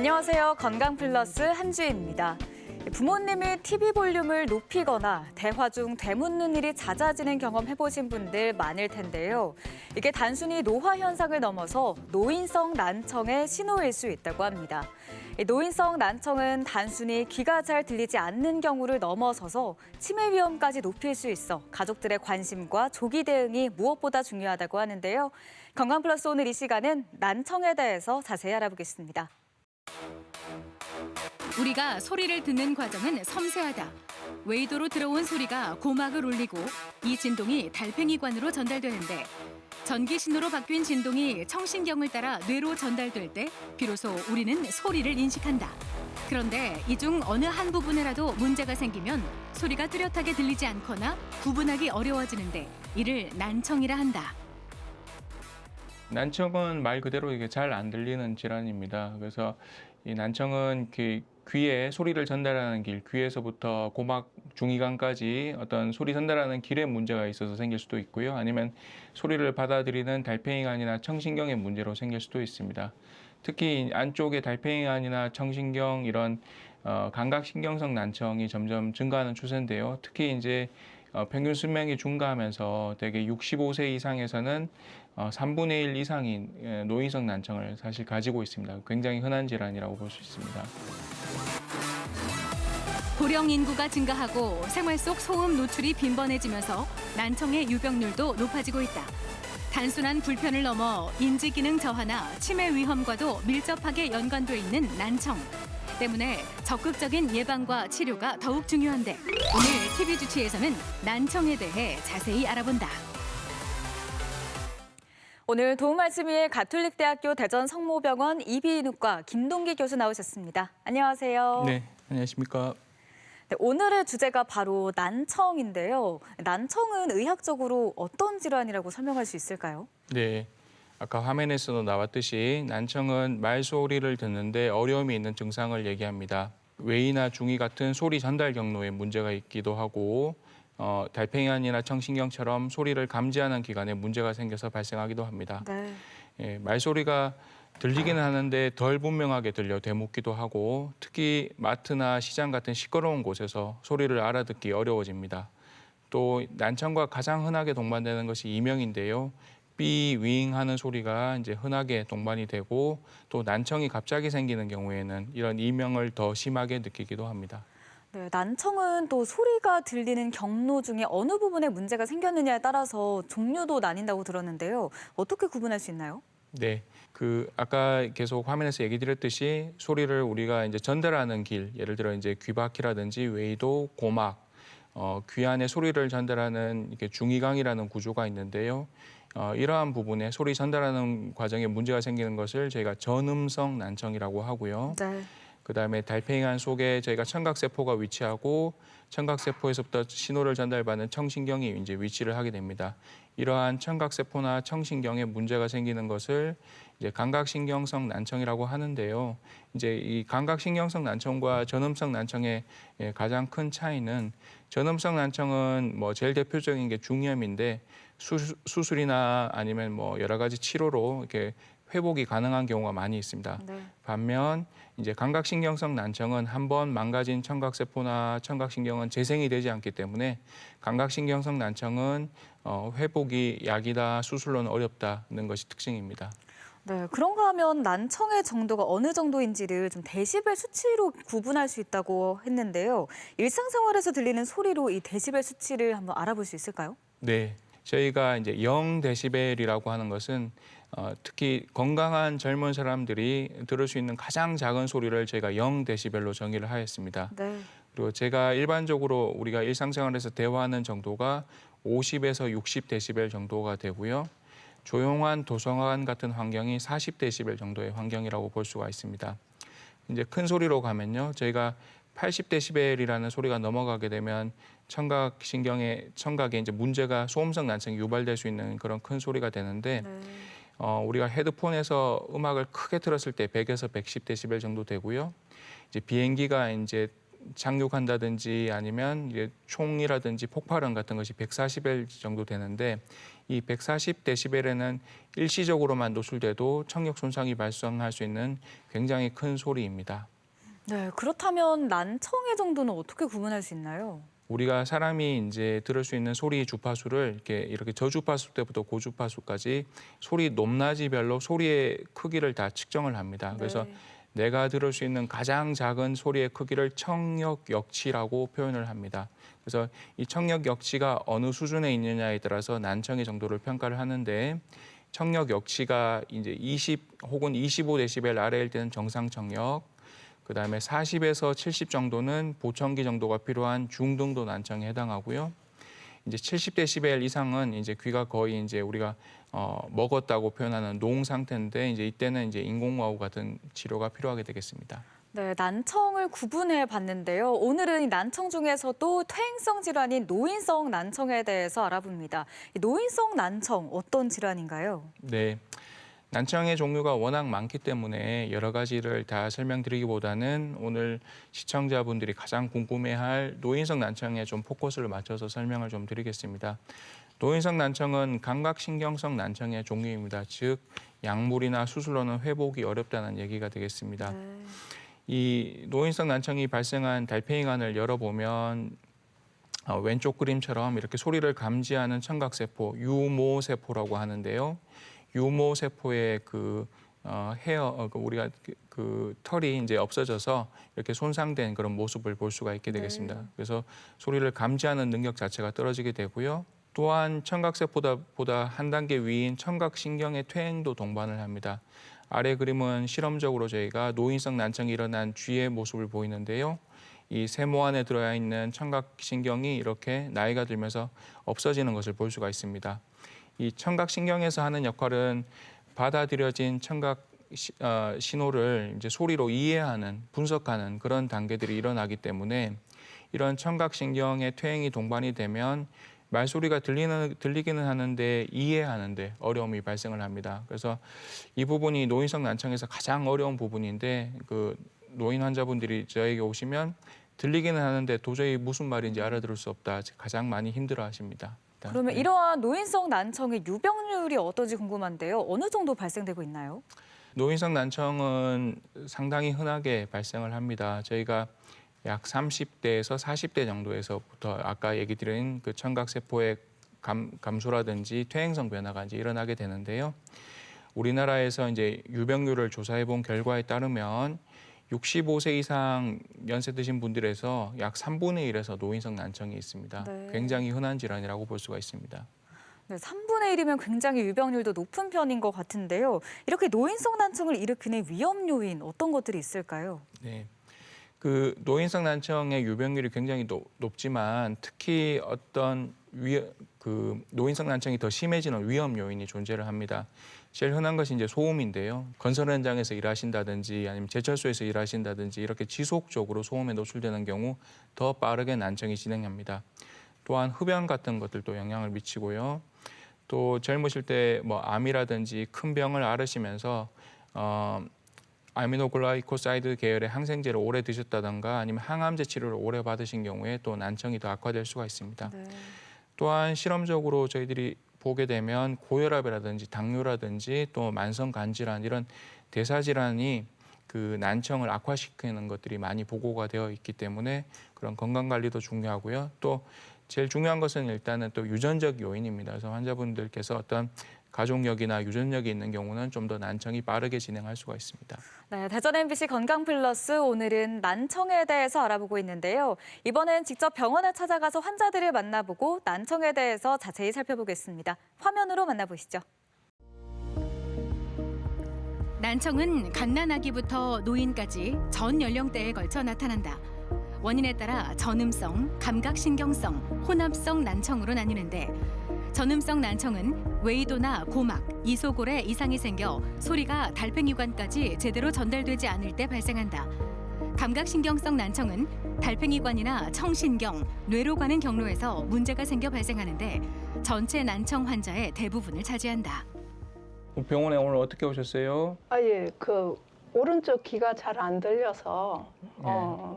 안녕하세요. 건강플러스 한주희입니다. 부모님이 TV 볼륨을 높이거나 대화 중 되묻는 일이 잦아지는 경험 해보신 분들 많을 텐데요. 이게 단순히 노화 현상을 넘어서 노인성 난청의 신호일 수 있다고 합니다. 노인성 난청은 단순히 귀가 잘 들리지 않는 경우를 넘어서서 치매 위험까지 높일 수 있어 가족들의 관심과 조기 대응이 무엇보다 중요하다고 하는데요. 건강플러스 오늘 이 시간은 난청에 대해서 자세히 알아보겠습니다. 우리가 소리를 듣는 과정은 섬세하다. 외이도로 들어온 소리가 고막을 울리고 이 진동이 달팽이관으로 전달되는데 전기 신호로 바뀐 진동이 청신경을 따라 뇌로 전달될 때 비로소 우리는 소리를 인식한다. 그런데 이 중 어느 한 부분에라도 문제가 생기면 소리가 뚜렷하게 들리지 않거나 구분하기 어려워지는데 이를 난청이라 한다. 난청은 말 그대로 이게 잘 안 들리는 질환입니다. 그래서 이 난청은 귀에 소리를 전달하는 길, 귀에서부터 고막 중이관까지 어떤 소리 전달하는 길에 문제가 있어서 생길 수도 있고요. 아니면 소리를 받아들이는 달팽이관이나 청신경의 문제로 생길 수도 있습니다. 특히 안쪽에 달팽이관이나 청신경 이런 감각신경성 난청이 점점 증가하는 추세인데요. 특히 이제 평균 수명이 중과하면서 대개 65세 이상에서는 3분의 1 이상인 노인성 난청을 사실 가지고 있습니다. 굉장히 흔한 질환이라고 볼 수 있습니다. 고령 인구가 증가하고 생활 속 소음 노출이 빈번해지면서 난청의 유병률도 높아지고 있다. 단순한 불편을 넘어 인지 기능 저하나 치매 위험과도 밀접하게 연관돼 있는 난청. 때문에 적극적인 예방과 치료가 더욱 중요한데 오늘 TV 주치에서는 난청에 대해 자세히 알아본다. 오늘 도움 말씀 위해 가톨릭대학교 대전 성모병원 이비인후과 김동기 교수 나오셨습니다. 안녕하세요. 네, 안녕하십니까. 네, 오늘의 주제가 바로 난청인데요. 난청은 의학적으로 어떤 질환이라고 설명할 수 있을까요? 네, 아까 화면에서도 나왔듯이 난청은 말소리를 듣는데 어려움이 있는 증상을 얘기합니다. 외이나 중이 같은 소리 전달 경로에 문제가 있기도 하고 달팽이관이나 청신경처럼 소리를 감지하는 기관에 문제가 생겨서 발생하기도 합니다. 네. 예, 말소리가 들리기는 하는데 덜 분명하게 들려 되묻기도 하고 특히 마트나 시장 같은 시끄러운 곳에서 소리를 알아듣기 어려워집니다. 또 난청과 가장 흔하게 동반되는 것이 이명인데요. 삐윙 하는 소리가 이제 흔하게 동반이 되고 또 난청이 갑자기 생기는 경우에는 이런 이명을 더 심하게 느끼기도 합니다. 네, 난청은 또 소리가 들리는 경로 중에 어느 부분에 문제가 생겼느냐에 따라서 종류도 나뉜다고 들었는데요. 어떻게 구분할 수 있나요? 네, 아까 계속 화면에서 얘기 드렸듯이 소리를 우리가 이제 전달하는 길, 예를 들어 이제 귀바퀴라든지 외이도, 고막, 귀 안에 소리를 전달하는 이렇게 중이강이라는 구조가 있는데요. 이러한 부분에 소리 전달하는 과정에 문제가 생기는 것을 저희가 전음성 난청이라고 하고요. 네. 그다음에 달팽이관 속에 저희가 청각세포가 위치하고 청각세포에서부터 신호를 전달받는 청신경이 이제 위치를 하게 됩니다. 이러한 청각세포나 청신경에 문제가 생기는 것을 이제 감각신경성 난청이라고 하는데요. 이제 이 감각신경성 난청과 전음성 난청의 가장 큰 차이는 전음성 난청은 뭐 제일 대표적인 게 중이염인데 수술이나 아니면 뭐 여러 가지 치료로 이렇게 회복이 가능한 경우가 많이 있습니다. 네. 반면 이제 감각신경성 난청은 한번 망가진 청각세포나 청각신경은 재생이 되지 않기 때문에 감각신경성 난청은 회복이 약이다, 수술로는 어렵다는 것이 특징입니다. 네, 그런가 하면 난청의 정도가 어느 정도인지를 좀 데시벨 수치로 구분할 수 있다고 했는데요. 일상생활에서 들리는 소리로 이 데시벨 수치를 한번 알아볼 수 있을까요? 네, 저희가 이제 0데시벨이라고 하는 것은 특히 건강한 젊은 사람들이 들을 수 있는 가장 작은 소리를 저희가 0데시벨로 정의를 하였습니다. 네. 그리고 제가 일반적으로 우리가 일상생활에서 대화하는 정도가 50에서 60데시벨 정도가 되고요. 조용한 도서관 같은 환경이 40데시벨 정도의 환경이라고 볼 수가 있습니다. 이제 큰 소리로 가면요. 저희가 80데시벨이라는 소리가 넘어가게 되면 청각에 이제 문제가 소음성 난청이 유발될 수 있는 그런 큰 소리가 되는데 네. 우리가 헤드폰에서 음악을 크게 틀었을 때 100에서 110데시벨 정도 되고요. 이제 비행기가 이제 착륙한다든지 아니면 이제 총이라든지 폭발음 같은 것이 140벨 정도 되는데 이 140데시벨에는 일시적으로만 노출돼도 청력 손상이 발생할 수 있는 굉장히 큰 소리입니다. 네, 그렇다면 난청의 정도는 어떻게 구분할 수 있나요? 우리가 사람이 이제 들을 수 있는 소리 주파수를 이렇게 저주파수 때부터 고주파수까지 소리 높낮이별로 소리의 크기를 다 측정을 합니다. 그래서 내가 들을 수 있는 가장 작은 소리의 크기를 청력역치라고 표현을 합니다. 그래서 이 청력역치가 어느 수준에 있느냐에 따라서 난청의 정도를 평가를 하는데 청력역치가 이제 20 혹은 25데시벨 아래일 때는 정상 청력, 그다음에 40에서 70 정도는 보청기 정도가 필요한 중등도 난청에 해당하고요. 이제 70데시벨 이상은 이제 귀가 거의 이제 우리가 먹었다고 표현하는 노흥 상태인데 이제 이때는 이제 인공와우 같은 치료가 필요하게 되겠습니다. 네, 난청을 구분해 봤는데요. 오늘은 이 난청 중에서도 퇴행성 질환인 노인성 난청에 대해서 알아봅니다. 이 노인성 난청 어떤 질환인가요? 네. 난청의 종류가 워낙 많기 때문에 여러 가지를 다 설명드리기보다는 오늘 시청자분들이 가장 궁금해할 노인성 난청에 좀 포커스를 맞춰서 설명을 좀 드리겠습니다. 노인성 난청은 감각신경성 난청의 종류입니다. 즉 약물이나 수술로는 회복이 어렵다는 얘기가 되겠습니다. 이 노인성 난청이 발생한 달팽이관을 열어보면 왼쪽 그림처럼 이렇게 소리를 감지하는 청각세포, 유모세포라고 하는데요. 유모세포의 우리가 그 털이 이제 없어져서 이렇게 손상된 그런 모습을 볼 수가 있게 되겠습니다. 그래서 소리를 감지하는 능력 자체가 떨어지게 되고요. 또한 청각세포보다 한 단계 위인 청각신경의 퇴행도 동반을 합니다. 아래 그림은 실험적으로 저희가 노인성 난청이 일어난 쥐의 모습을 보이는데요. 이 세모 안에 들어야 있는 청각신경이 이렇게 나이가 들면서 없어지는 것을 볼 수가 있습니다. 이 청각신경에서 하는 역할은 받아들여진 청각 신호를 이제 소리로 이해하는, 분석하는 그런 단계들이 일어나기 때문에 이런 청각신경의 퇴행이 동반이 되면 말소리가 들리기는 하는데 이해하는데 어려움이 발생을 합니다. 그래서 이 부분이 노인성 난청에서 가장 어려운 부분인데 그 노인 환자분들이 저에게 오시면 들리기는 하는데 도저히 무슨 말인지 알아들을 수 없다. 가장 많이 힘들어하십니다. 그러면 이러한 노인성 난청의 유병률이 어떤지 궁금한데요. 어느 정도 발생되고 있나요? 노인성 난청은 상당히 흔하게 발생을 합니다. 저희가 약 30대에서 40대 정도에서부터 아까 얘기 드린 그 청각세포의 감소라든지 퇴행성 변화가 이제 일어나게 되는데요. 우리나라에서 이제 유병률을 조사해 본 결과에 따르면 65세 이상 연세 드신 분들에서 약 3분의 1에서 노인성 난청이 있습니다. 굉장히 흔한 질환이라고 볼 수가 있습니다. 네, 3분의 1이면 굉장히 유병률도 높은 편인 것 같은데요. 이렇게 노인성 난청을 일으키는 위험 요인 어떤 것들이 있을까요? 네, 그 노인성 난청의 유병률이 굉장히 높지만 특히 어떤 노인성 난청이 더 심해지는 위험 요인이 존재를 합니다. 제일 흔한 것이 이제 소음인데요. 건설 현장에서 일하신다든지 아니면 제철소에서 일하신다든지 이렇게 지속적으로 소음에 노출되는 경우 더 빠르게 난청이 진행합니다. 또한 흡연 같은 것들도 영향을 미치고요. 또 젊으실 때 뭐 암이라든지 큰 병을 앓으시면서 아미노글라이코사이드 계열의 항생제를 오래 드셨다던가 아니면 항암제 치료를 오래 받으신 경우에 또 난청이 더 악화될 수가 있습니다. 또한 실험적으로 저희들이 보게 되면 고혈압이라든지 당뇨라든지 또 만성 간질환 이런 대사질환이 그 난청을 악화시키는 것들이 많이 보고가 되어 있기 때문에 그런 건강 관리도 중요하고요. 또 제일 중요한 것은 일단은 또 유전적 요인입니다. 그래서 환자분들께서 어떤 가족력이나 유전력이 있는 경우는 좀 더 난청이 빠르게 진행할 수가 있습니다. 네, 대전 MBC 건강플러스 오늘은 난청에 대해서 알아보고 있는데요. 이번엔 직접 병원에 찾아가서 환자들을 만나보고 난청에 대해서 자세히 살펴보겠습니다. 화면으로 만나보시죠. 난청은 갓난아기부터 노인까지 전 연령대에 걸쳐 나타난다. 원인에 따라 전음성, 감각신경성, 혼합성 난청으로 나뉘는데 전음성 난청은 웨이도나 고막, 이소골에 이상이 생겨 소리가 달팽이관까지 제대로 전달되지 않을 때 발생한다. 감각신경성 난청은 달팽이관이나 청신경, 뇌로 가는 경로에서 문제가 생겨 발생하는데 전체 난청 환자의 대부분을 차지한다. 병원에 오늘 어떻게 오셨어요? 예, 오른쪽 귀가 잘 안 들려서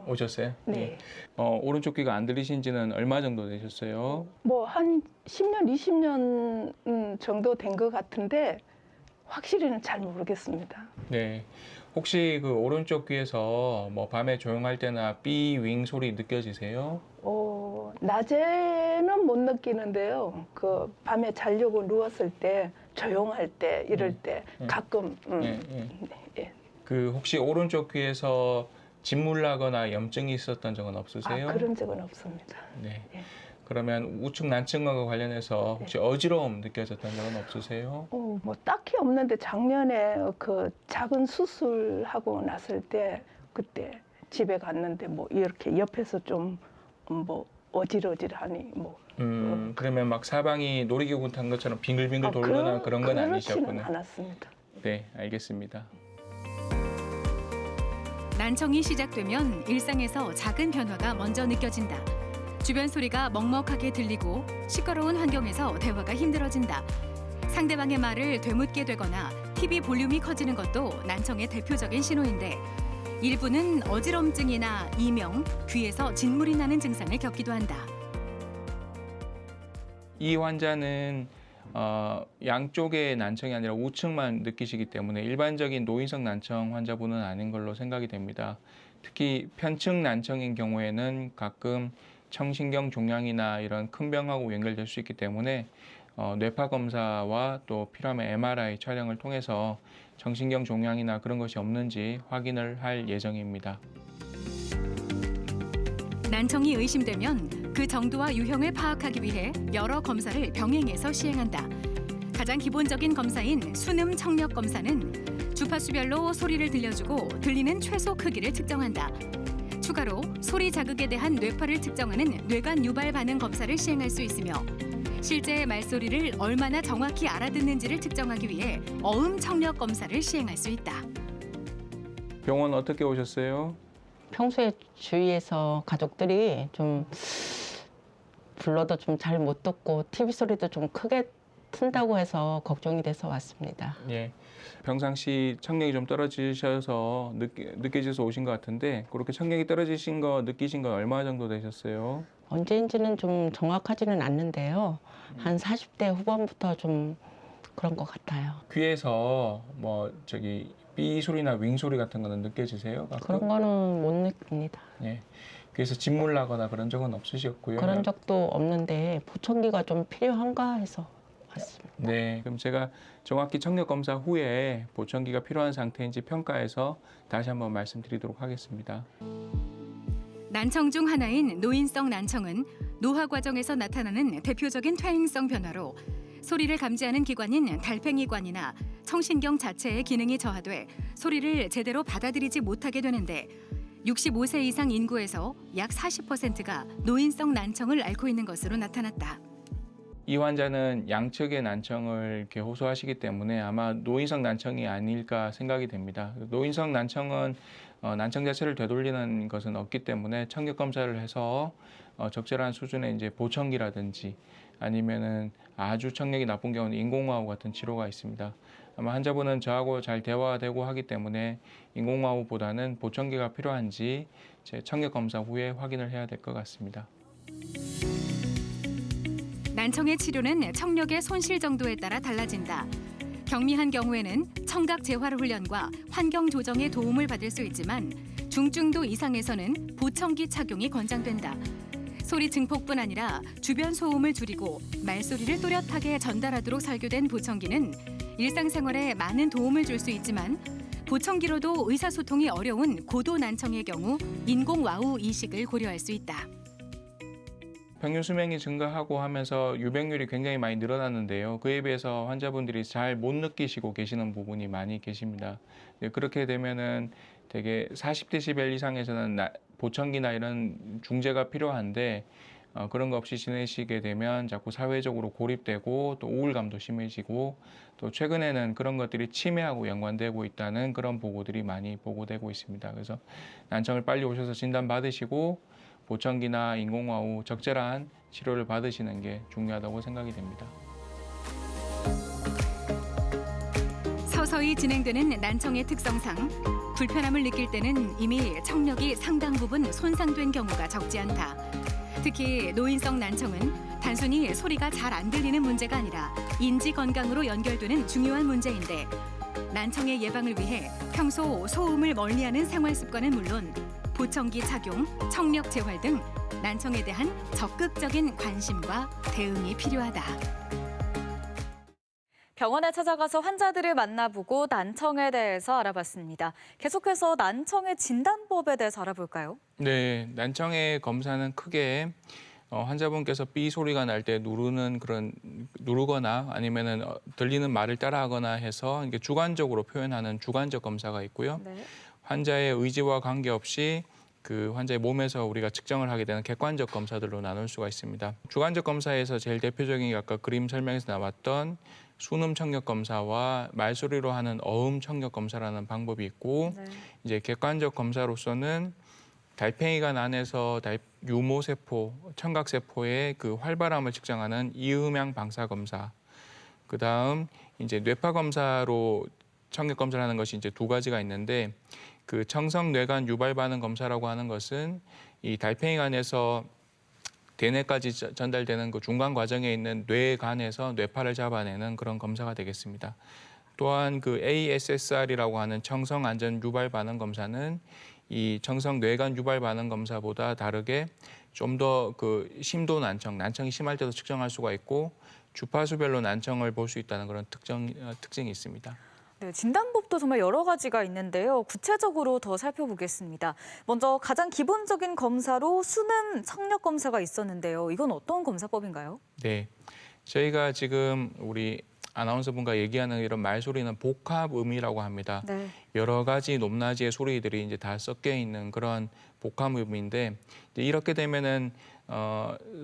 오셨어요? 네. 오른쪽 귀가 안 들리신 지는 얼마 정도 되셨어요? 뭐 한 10년, 20년 정도 된 것 같은데 확실히는 잘 모르겠습니다. 네. 혹시 그 오른쪽 귀에서 뭐 밤에 조용할 때나 삐윙 소리 느껴지세요? 낮에는 못 느끼는데요. 그 밤에 자려고 누웠을 때 조용할 때 이럴 때 가끔 예. 예. 그 혹시 오른쪽 귀에서 진물 나거나 염증이 있었던 적은 없으세요? 그런 적은 없습니다. 네. 예. 그러면 우측 난청과 관련해서 혹시 어지러움 느껴졌던 적은 없으세요? 뭐 딱히 없는데 작년에 그 작은 수술하고 났을 때 그때 집에 갔는데 뭐 이렇게 옆에서 좀 뭐 어질어질하니 뭐 그러면 막 사방이 놀이기구 탄 것처럼 빙글빙글 돌거나 그런 건 아니셨군요. 그렇지는 않았습니다. 네, 알겠습니다. 난청이 시작되면 일상에서 작은 변화가 먼저 느껴진다. 주변 소리가 먹먹하게 들리고 시끄러운 환경에서 대화가 힘들어진다. 상대방의 말을 되묻게 되거나 TV 볼륨이 커지는 것도 난청의 대표적인 신호인데 일부는 어지럼증이나 이명, 귀에서 진물이 나는 증상을 겪기도 한다. 이 환자는 양쪽의 난청이 아니라 우측만 느끼시기 때문에 일반적인 노인성 난청 환자분은 아닌 걸로 생각이 됩니다. 특히 편측 난청인 경우에는 가끔 청신경 종양이나 이런 큰 병하고 연결될 수 있기 때문에 뇌파 검사와 또 필요하면 MRI 촬영을 통해서 청신경 종양이나 그런 것이 없는지 확인을 할 예정입니다. 난청이 의심되면 그 정도와 유형을 파악하기 위해 여러 검사를 병행해서 시행한다. 가장 기본적인 검사인 수능 청력 검사는 주파수별로 소리를 들려주고 들리는 최소 크기를 측정한다. 추가로 소리 자극에 대한 뇌파를 측정하는 뇌관 유발 반응 검사를 시행할 수 있으며 실제 말소리를 얼마나 정확히 알아듣는지를 측정하기 위해 어음 청력 검사를 시행할 수 있다. 병원 어떻게 오셨어요? 평소에 주위에서 가족들이 좀 불러도 좀 잘 못 듣고 TV 소리도 좀 크게 튼다고 해서 걱정이 돼서 왔습니다. 예. 평상시 청력이 좀 떨어지셔서 느껴져서 오신 것 같은데 그렇게 청력이 떨어지신 거 느끼신 건 얼마 정도 되셨어요? 언제인지는 좀 정확하지는 않는데요. 한 40대 후반부터 좀 그런 것 같아요. 귀에서 삐 소리나 윙 소리 같은 거는 느껴지세요? 가끔? 그런 거는 못 느낍니다. 예. 귀에서 진물 나거나 그런 적은 없으셨고요. 그런 적도 없는데 보청기가 좀 필요한가 해서 왔습니다. 네, 그럼 제가 정확히 청력 검사 후에 보청기가 필요한 상태인지 평가해서 다시 한번 말씀드리도록 하겠습니다. 난청 중 하나인 노인성 난청은 노화 과정에서 나타나는 대표적인 퇴행성 변화로 소리를 감지하는 기관인 달팽이관이나 청신경 자체의 기능이 저하돼 소리를 제대로 받아들이지 못하게 되는데 65세 이상 인구에서 약 40%가 노인성 난청을 앓고 있는 것으로 나타났다. 이 환자는 양측의 난청을 이렇게 호소하시기 때문에 아마 노인성 난청이 아닐까 생각이 됩니다. 노인성 난청은 난청 자체를 되돌리는 것은 없기 때문에 청력 검사를 해서 적절한 수준의 이제 보청기라든지 아니면은 아주 청력이 나쁜 경우는 인공호흡 같은 치료가 있습니다. 아마 환자분은 저하고 잘 대화되고 하기 때문에 인공호흡보다는 보청기가 필요한지 제 청력 검사 후에 확인을 해야 될 것 같습니다. 난청의 치료는 청력의 손실 정도에 따라 달라진다. 경미한 경우에는 청각 재활 훈련과 환경 조정의 도움을 받을 수 있지만 중증도 이상에서는 보청기 착용이 권장된다. 소리 증폭뿐 아니라 주변 소음을 줄이고 말소리를 또렷하게 전달하도록 설계된 보청기는 일상생활에 많은 도움을 줄 수 있지만 보청기로도 의사소통이 어려운 고도 난청의 경우 인공와우 이식을 고려할 수 있다. 평균 수명이 증가하고 하면서 유병률이 굉장히 많이 늘어났는데요. 그에 비해서 환자분들이 잘 못 느끼시고 계시는 부분이 많이 계십니다. 그렇게 되면은 되게 40데시벨 이상에서는 보청기나 이런 중재가 필요한데 그런 거 없이 지내시게 되면 자꾸 사회적으로 고립되고 또 우울감도 심해지고 또 최근에는 그런 것들이 치매하고 연관되고 있다는 그런 보고들이 많이 보고되고 있습니다. 그래서 난청을 빨리 오셔서 진단받으시고 보청기나 인공호흡 적절한 치료를 받으시는 게 중요하다고 생각이 됩니다. 서서히 진행되는 난청의 특성상 불편함을 느낄 때는 이미 청력이 상당 부분 손상된 경우가 적지 않다. 특히 노인성 난청은 단순히 소리가 잘 안 들리는 문제가 아니라 인지 건강으로 연결되는 중요한 문제인데 난청의 예방을 위해 평소 소음을 멀리하는 생활 습관은 물론 보청기 착용, 청력 재활 등 난청에 대한 적극적인 관심과 대응이 필요하다. 병원에 찾아가서 환자들을 만나보고 난청에 대해서 알아봤습니다. 계속해서 난청의 진단법에 대해서 알아볼까요? 네, 난청의 검사는 크게 환자분께서 삐 소리가 날 때 누르거나 아니면은 들리는 말을 따라하거나 해서 이게 주관적으로 표현하는 주관적 검사가 있고요. 네. 환자의 의지와 관계없이 그 환자의 몸에서 우리가 측정을 하게 되는 객관적 검사들로 나눌 수가 있습니다. 주관적 검사에서 제일 대표적인 게 아까 그림 설명에서 나왔던 순음 청력 검사와 말소리로 하는 어음 청력 검사라는 방법이 있고 네. 이제 객관적 검사로서는 달팽이관 안에서 유모세포, 청각세포의 그 활발함을 측정하는 이음양 방사 검사. 그다음 이제 뇌파 검사로 청력 검사를 하는 것이 이제 두 가지가 있는데 그 청성 뇌관 유발 반응 검사라고 하는 것은 이 달팽이관에서 대뇌까지 전달되는 그 중간 과정에 있는 뇌관에서 뇌파를 잡아내는 그런 검사가 되겠습니다. 또한 그 ASSR이라고 하는 청성 안전 유발 반응 검사는 이 청성 뇌관 유발 반응 검사보다 다르게 좀 더 그 심도 난청이 심할 때도 측정할 수가 있고 주파수별로 난청을 볼 수 있다는 그런 특징이 있습니다. 네, 진단법도 정말 여러 가지가 있는데요. 구체적으로 더 살펴보겠습니다. 먼저 가장 기본적인 검사로 순음 청력 검사가 있었는데요. 이건 어떤 검사법인가요? 네, 저희가 지금 우리 아나운서분과 얘기하는 이런 말소리는 복합음이라고 합니다. 네. 여러 가지 높낮이의 소리들이 이제 다 섞여 있는 그런 복합음인데 이렇게 되면은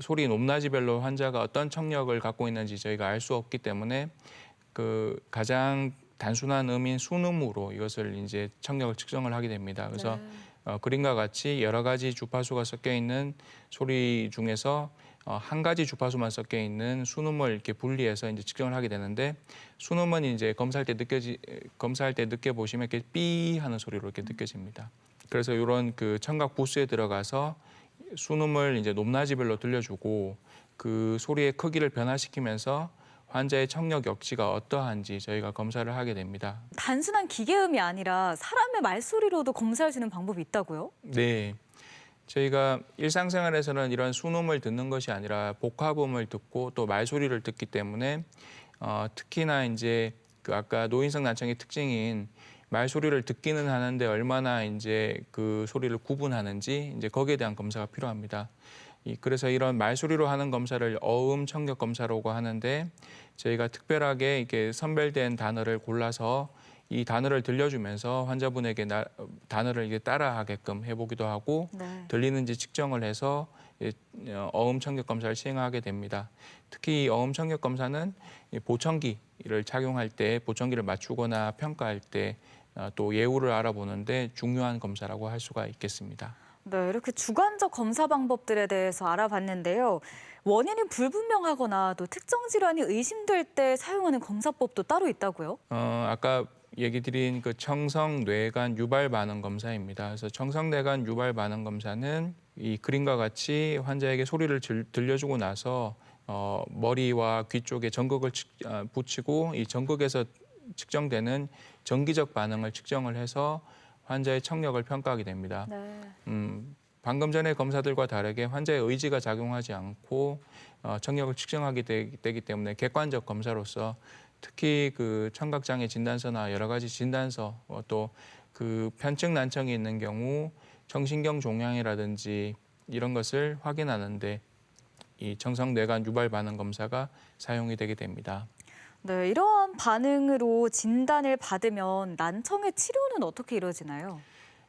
소리 높낮이별로 환자가 어떤 청력을 갖고 있는지 저희가 알 수 없기 때문에 그 가장 단순한 음인 순음으로 이것을 이제 청력을 측정을 하게 됩니다. 그래서 그림과 같이 여러 가지 주파수가 섞여 있는 소리 중에서 한 가지 주파수만 섞여 있는 순음을 이렇게 분리해서 이제 측정을 하게 되는데 순음은 이제 검사할 때 느껴보시면 이렇게 삐 하는 소리로 이렇게 느껴집니다. 그래서 이런 그 청각 부스에 들어가서 순음을 이제 높낮이별로 들려주고 그 소리의 크기를 변화시키면서 환자의 청력 역치가 어떠한지 저희가 검사를 하게 됩니다. 단순한 기계음이 아니라 사람의 말소리로도 검사할 수 있는 방법이 있다고요? 네. 저희가 일상생활에서는 이런 순음을 듣는 것이 아니라 복합음을 듣고 또 말소리를 듣기 때문에 특히나 이제 그 아까 노인성 난청의 특징인 말소리를 듣기는 하는데 얼마나 이제 그 소리를 구분하는지 이제 거기에 대한 검사가 필요합니다. 그래서 이런 말소리로 하는 검사를 어음 청력 검사라고 하는데 저희가 특별하게 이렇게 선별된 단어를 골라서 이 단어를 들려주면서 환자분에게 단어를 이게 따라하게끔 해보기도 하고 네. 들리는지 측정을 해서 어음 청력 검사를 시행하게 됩니다. 특히 이 어음 청력 검사는 보청기를 착용할 때 보청기를 맞추거나 평가할 때 또 예후를 알아보는데 중요한 검사라고 할 수가 있겠습니다. 네, 이렇게 주관적 검사 방법들에 대해서 알아봤는데요. 원인이 불분명하거나 또 특정 질환이 의심될 때 사용하는 검사법도 따로 있다고요? 아까 얘기 드린 그 청성 뇌관 유발 반응 검사입니다. 그래서 청성 뇌관 유발 반응 검사는 이 그림과 같이 환자에게 소리를 들려주고 나서 머리와 귀 쪽에 전극을 붙이고 이 전극에서 측정되는 전기적 반응을 측정을 해서 환자의 청력을 평가하게 됩니다. 네. 방금 전의 검사들과 다르게 환자의 의지가 작용하지 않고 청력을 측정하게 되기 때문에 객관적 검사로서 특히 그 청각장애 진단서나 여러 가지 진단서 또 그 편측 난청이 있는 경우 청신경 종양이라든지 이런 것을 확인하는데 이 청성 뇌관 유발 반응 검사가 사용이 되게 됩니다. 네, 이러한 반응으로 진단을 받으면 난청의 치료는 어떻게 이루어지나요?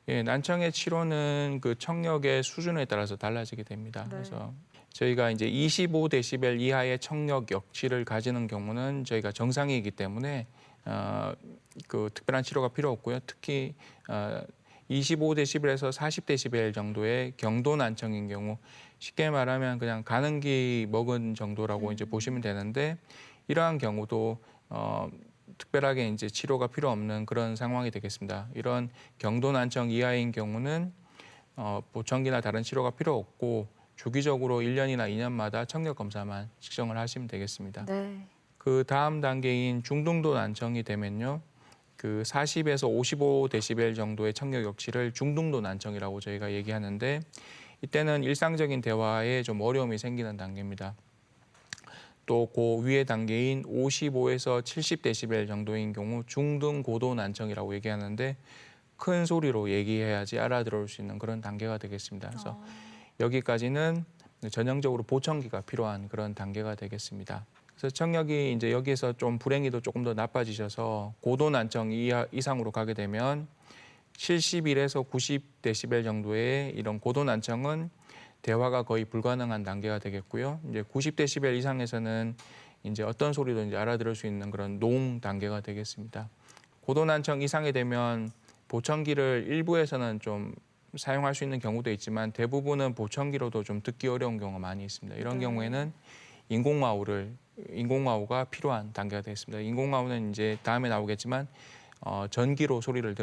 예, 난청의 치료는 그 청력의 수준에 따라서 달라지게 됩니다. 네. 그래서 저희가 이제 25데시벨 이하의 청력 역치를 가지는 경우는 저희가 정상이기 때문에 그 특별한 치료가 필요 없고요. 특히 25데시벨에서 40데시벨 정도의 경도 난청인 경우 쉽게 말하면 그냥 가는기 먹은 정도라고 이제 보시면 되는데 이러한 경우도 특별하게 이제 치료가 필요 없는 그런 상황이 되겠습니다. 이런 경도 난청 이하인 경우는 보청기나 다른 치료가 필요 없고 주기적으로 1년이나 2년마다 청력 검사만 측정을 하시면 되겠습니다. 네. 그 다음 단계인 중등도 난청이 되면요. 그 40에서 55데시벨 정도의 청력 역치를 중등도 난청이라고 저희가 얘기하는데 이때는 일상적인 대화에 좀 어려움이 생기는 단계입니다. 또 그 위의 단계인 55에서 70데시벨 정도인 경우 중등 고도 난청이라고 얘기하는데 큰 소리로 얘기해야지 알아들을 수 있는 그런 단계가 되겠습니다. 그래서 여기까지는 전형적으로 보청기가 필요한 그런 단계가 되겠습니다. 그래서 청력이 이제 여기에서 좀 불행히도 조금 더 나빠지셔서 고도 난청 이상으로 가게 되면 71에서 90데시벨 정도의 이런 고도 난청은 대화가 거의 불가능한 단계가 되겠고요. 이제 90데시벨 이상에서는 이제 어떤 소리도 이제 알아들을 수 있는 그런 농 단계가 되겠습니다. 고도 난청 이상이 되면 보청기를 일부에서는 좀 사용할 수 있는 경우도 있지만 대부분은 보청기로도 좀 듣기 어려운 경우가 많이 있습니다. 이런 경우에는 인공마우가 필요한 단계가 되겠습니다. 인공마우는 이제 다음에 나오겠지만 전기로 소리를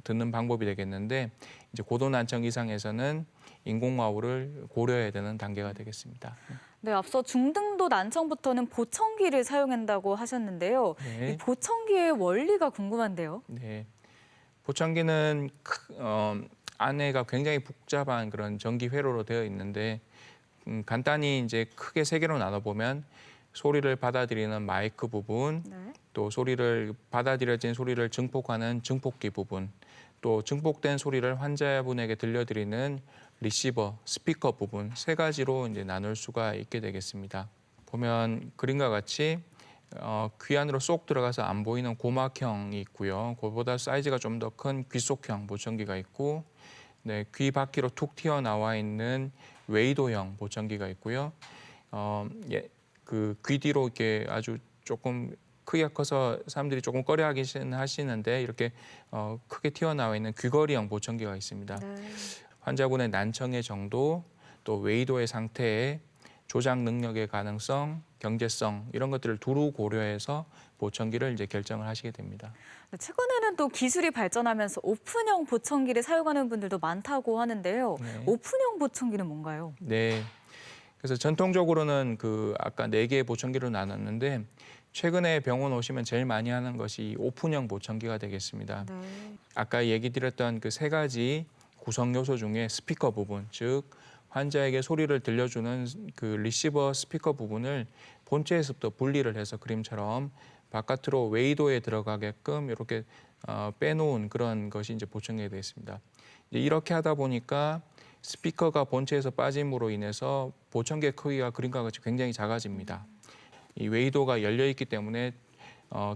듣는 방법이 되겠는데 이제 고도 난청 이상에서는 인공마우를 고려해야 되는 단계가 되겠습니다. 네, 앞서 중등도 난청부터는 보청기를 사용한다고 하셨는데요. 네. 이 보청기의 원리가 궁금한데요. 네. 보청기는 안에가 굉장히 복잡한 그런 전기 회로로 되어 있는데 간단히 이제 크게 세 개로 나눠보면 소리를 받아들이는 마이크 부분, 네. 또 받아들여진 소리를 증폭하는 증폭기 부분, 또 증폭된 소리를 환자분에게 들려드리는 리시버, 스피커 부분 세 가지로 이제 나눌 수가 있게 되겠습니다. 보면 그림과 같이 귀 안으로 쏙 들어가서 안 보이는 고막형이 있고요. 그보다 사이즈가 좀 더 큰 귀속형 보청기가 있고, 네, 귀 바퀴로 툭 튀어나와 있는 웨이도형 보청기가 있고요. 그 귀 뒤로 이렇게 아주 조금 크기가 커서 사람들이 조금 꺼려하긴 하시는데 이렇게 크게 튀어나와 있는 귀걸이형 보청기가 있습니다. 네. 환자분의 난청의 정도, 또 웨이도의 상태에 조작 능력의 가능성, 경제성 이런 것들을 두루 고려해서 보청기를 이제 결정을 하시게 됩니다. 최근에는 또 기술이 발전하면서 오픈형 보청기를 사용하는 분들도 많다고 하는데요. 네. 오픈형 보청기는 뭔가요? 네. 그래서 전통적으로는 그 아까 4개의 보청기로 나눴는데 최근에 병원 오시면 제일 많이 하는 것이 오픈형 보청기가 되겠습니다. 네. 아까 얘기 드렸던 그 3가지 구성 요소 중에 스피커 부분, 즉 환자에게 소리를 들려주는 그 리시버 스피커 부분을 본체에서부터 분리를 해서 그림처럼 바깥으로 웨이도에 들어가게끔 이렇게 빼놓은 그런 것이 이제 보청기가 되어 있습니다. 이렇게 하다 보니까 스피커가 본체에서 빠짐으로 인해서 보청기의 크기가 그림과 같이 굉장히 작아집니다. 이 웨이도가 열려 있기 때문에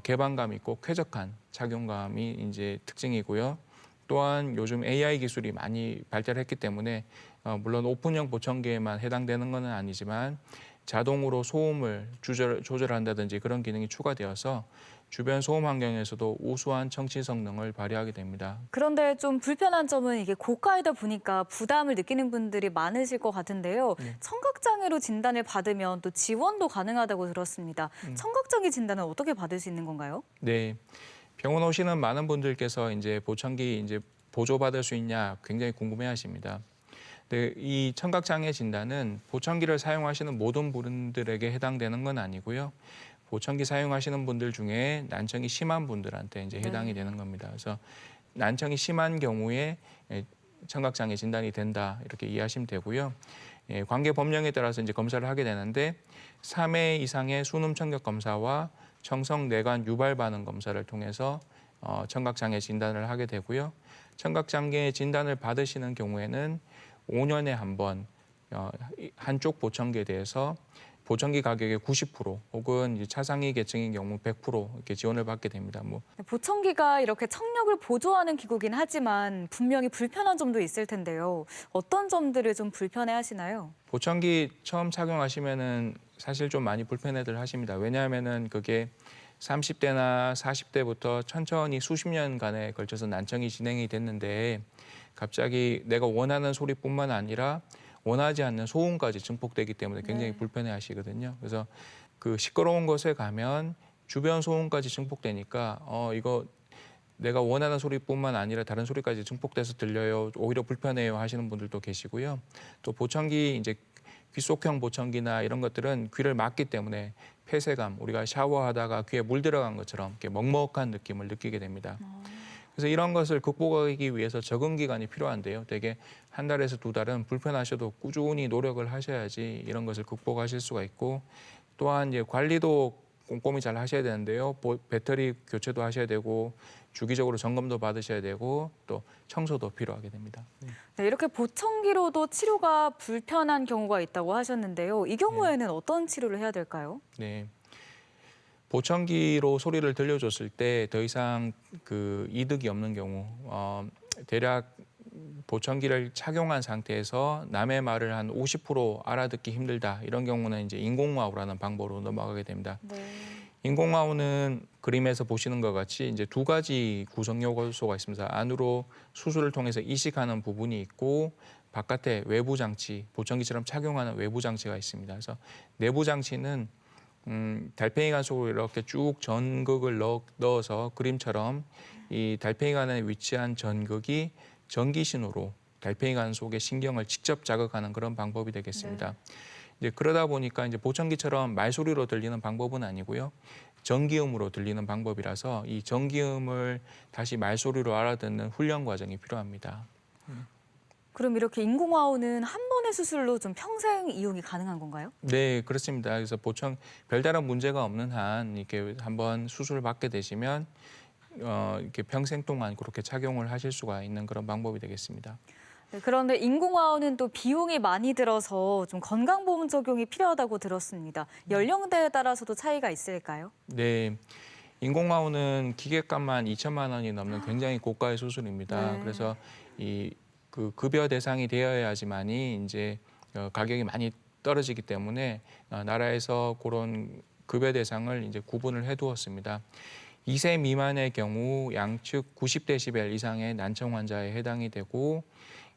개방감 있고 쾌적한 착용감이 이제 특징이고요. 또한 요즘 AI 기술이 많이 발달했기 때문에 물론 오픈형 보청기에만 해당되는 것은 아니지만 자동으로 소음을 조절한다든지 그런 기능이 추가되어서 주변 소음 환경에서도 우수한 청취 성능을 발휘하게 됩니다. 그런데 좀 불편한 점은 이게 고가이다 보니까 부담을 느끼는 분들이 많으실 것 같은데요. 네. 청각장애로 진단을 받으면 또 지원도 가능하다고 들었습니다. 청각장애 진단은 어떻게 받을 수 있는 건가요? 네, 병원 오시는 많은 분들께서 이제 보청기 이제 보조받을 수 있냐 굉장히 궁금해하십니다. 근데 이 청각장애 진단은 보청기를 사용하시는 모든 분들에게 해당되는 건 아니고요. 보청기 사용하시는 분들 중에 난청이 심한 분들한테 이제 해당이 되는 겁니다. 그래서 난청이 심한 경우에 청각장애 진단이 된다 이렇게 이해하시면 되고요. 관계 법령에 따라서 이제 검사를 하게 되는데 3회 이상의 수능 청력 검사와 청성 내관 유발 반응 검사를 통해서 청각장애 진단을 하게 되고요. 청각장애 진단을 받으시는 경우에는 5년에 한 번 한쪽 보청기에 대해서 보청기 가격의 90% 혹은 이제 차상위 계층인 경우 100% 이렇게 지원을 받게 됩니다. 보청기가 이렇게 청력을 보조하는 기구긴 하지만 분명히 불편한 점도 있을 텐데요. 어떤 점들을 좀 불편해하시나요? 보청기 처음 착용하시면은 사실 좀 많이 불편해들 하십니다. 왜냐하면은 그게 30대나 40대부터 천천히 수십 년간에 걸쳐서 난청이 진행이 됐는데 갑자기 내가 원하는 소리뿐만 아니라 원하지 않는 소음까지 증폭되기 때문에 굉장히 불편해 하시거든요. 그래서 그 시끄러운 곳에 가면 주변 소음까지 증폭되니까 이거 내가 원하는 소리뿐만 아니라 다른 소리까지 증폭돼서 들려요. 오히려 불편해요 하시는 분들도 계시고요. 또 보청기 이제 귀속형 보청기나 이런 것들은 귀를 막기 때문에 폐쇄감, 우리가 샤워하다가 귀에 물 들어간 것처럼 이렇게 먹먹한 느낌을 느끼게 됩니다. 그래서 이런 것을 극복하기 위해서 적응 기간이 필요한데요. 대개 한 달에서 두 달은 불편하셔도 꾸준히 노력을 하셔야지 이런 것을 극복하실 수가 있고, 또한 이제 관리도 꼼꼼히 잘 하셔야 되는데요. 배터리 교체도 하셔야 되고 주기적으로 점검도 받으셔야 되고 또 청소도 필요하게 됩니다. 네, 이렇게 보청기로도 치료가 불편한 경우가 있다고 하셨는데요. 이 경우에는 어떤 치료를 해야 될까요? 네. 보청기로 소리를 들려줬을 때 더 이상 그 이득이 없는 경우, 대략 보청기를 착용한 상태에서 남의 말을 한 50% 알아듣기 힘들다, 이런 경우는 이제 인공와우라는 방법으로 넘어가게 됩니다. 네. 인공와우는 그림에서 보시는 것 같이 이제 두 가지 구성 요소가 있습니다. 안으로 수술을 통해서 이식하는 부분이 있고 바깥에 외부 장치, 보청기처럼 착용하는 외부 장치가 있습니다. 그래서 내부 장치는 달팽이관 속으로 이렇게 쭉 전극을 넣어서 그림처럼 이 달팽이관에 위치한 전극이 전기신호로 달팽이관 속의 신경을 직접 자극하는 그런 방법이 되겠습니다. 네. 이제 그러다 보니까 이제 보청기처럼 말소리로 들리는 방법은 아니고요. 전기음으로 들리는 방법이라서 이 전기음을 다시 말소리로 알아듣는 훈련 과정이 필요합니다. 그럼 이렇게 인공와우는 한 번의 수술로 좀 평생 이용이 가능한 건가요? 네, 그렇습니다. 그래서 별다른 문제가 없는 한 이렇게 한번 수술을 받게 되시면 이렇게 평생 동안 그렇게 착용을 하실 수가 있는 그런 방법이 되겠습니다. 네, 그런데 인공와우는 또 비용이 많이 들어서 좀 건강보험 적용이 필요하다고 들었습니다. 연령대에 따라서도 차이가 있을까요? 네, 인공와우는 기계값만 2천만 원이 넘는 굉장히 고가의 수술입니다. 네. 그래서 그 급여 대상이 되어야지만이 이제 가격이 많이 떨어지기 때문에 나라에서 그런 급여 대상을 이제 구분을 해두었습니다. 2세 미만의 경우 양측 90데시벨 이상의 난청 환자에 해당이 되고,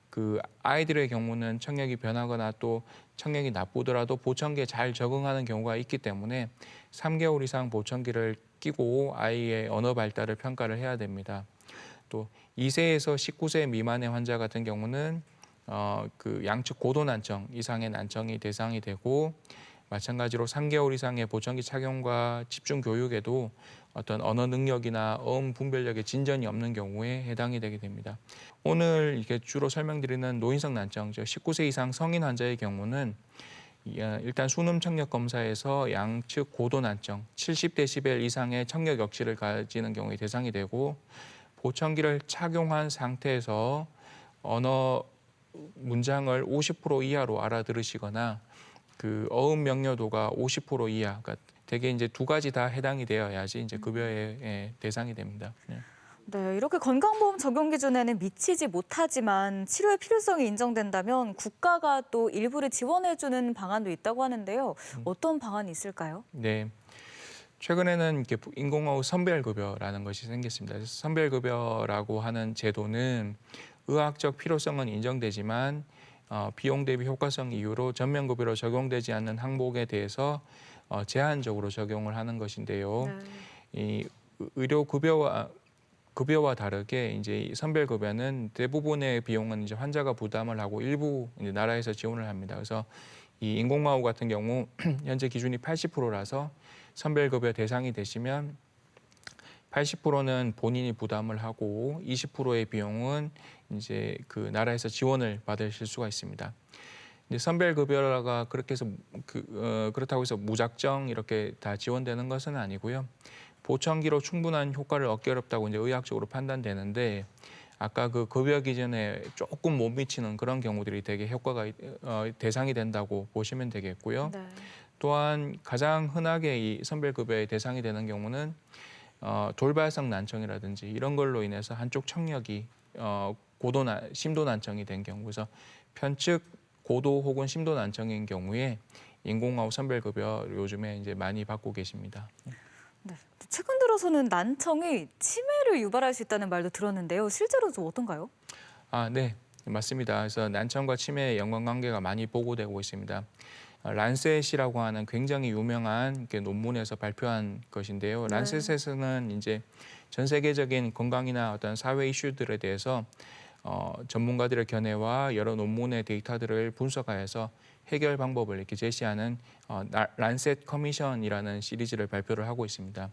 그 아이들의 경우는 청력이 변하거나 또 청력이 나쁘더라도 보청기에 잘 적응하는 경우가 있기 때문에 3개월 이상 보청기를 끼고 아이의 언어 발달을 평가를 해야 됩니다. 또 2세에서 19세 미만의 환자 같은 경우는 그 양측 고도 난청 이상의 난청이 대상이 되고, 마찬가지로 3개월 이상의 보청기 착용과 집중 교육에도 어떤 언어 능력이나 어음 분별력에 진전이 없는 경우에 해당이 되게 됩니다. 오늘 이렇게 주로 설명드리는 노인성 난청, 즉 19세 이상 성인 환자의 경우는 일단 수능 청력 검사에서 양측 고도 난청 70데시벨 이상의 청력 역치를 가지는 경우에 대상이 되고, 보청기를 착용한 상태에서 언어 문장을 50% 이하로 알아들으시거나 그 어음 명료도가 50% 이하, 그러니까 대개 이제 두 가지 다 해당이 되어야지 이제 급여의 대상이 됩니다. 네. 네, 이렇게 건강보험 적용 기준에는 미치지 못하지만 치료의 필요성이 인정된다면 국가가 또 일부를 지원해주는 방안도 있다고 하는데요. 어떤 방안이 있을까요? 네. 최근에는 이렇게 인공와우 선별급여라는 것이 생겼습니다. 그래서 선별급여라고 하는 제도는 의학적 필요성은 인정되지만 비용 대비 효과성 이유로 전면급여로 적용되지 않는 항목에 대해서 제한적으로 적용을 하는 것인데요. 네. 이 급여와 다르게 이제 이 선별급여는 대부분의 비용은 이제 환자가 부담을 하고 일부 이제 나라에서 지원을 합니다. 그래서 이 인공와우 같은 경우 현재 기준이 80%라서 선별급여 대상이 되시면 80%는 본인이 부담을 하고 20%의 비용은 이제 그 나라에서 지원을 받으실 수가 있습니다. 이제 선별급여가 그렇게 해서 그렇다고 해서 무작정 이렇게 다 지원되는 것은 아니고요. 보청기로 충분한 효과를 얻기 어렵다고 이제 의학적으로 판단되는데, 아까 그 급여 기준에 조금 못 미치는 그런 경우들이 되게 효과가 대상이 된다고 보시면 되겠고요. 네. 또한 가장 흔하게 이 선별급여의 대상이 되는 경우는 돌발성 난청이라든지 이런 걸로 인해서 한쪽 청력이 심도 난청이 된 경우, 그래서 편측 고도 혹은 심도 난청인 경우에 인공와우 선별급여 요즘에 이제 많이 받고 계십니다. 네. 최근 들어서는 난청이 치매를 유발할 수 있다는 말도 들었는데요. 실제로 좀 어떤가요? 네, 맞습니다. 그래서 난청과 치매의 연관관계가 많이 보고되고 있습니다. 란셋이라고 하는 굉장히 유명한 이렇게 논문에서 발표한 것인데요. 네. 란셋에서는 이제 전 세계적인 건강이나 어떤 사회 이슈들에 대해서 전문가들의 견해와 여러 논문의 데이터들을 분석하여서 해결 방법을 이렇게 제시하는 란셋 커미션이라는 시리즈를 발표를 하고 있습니다.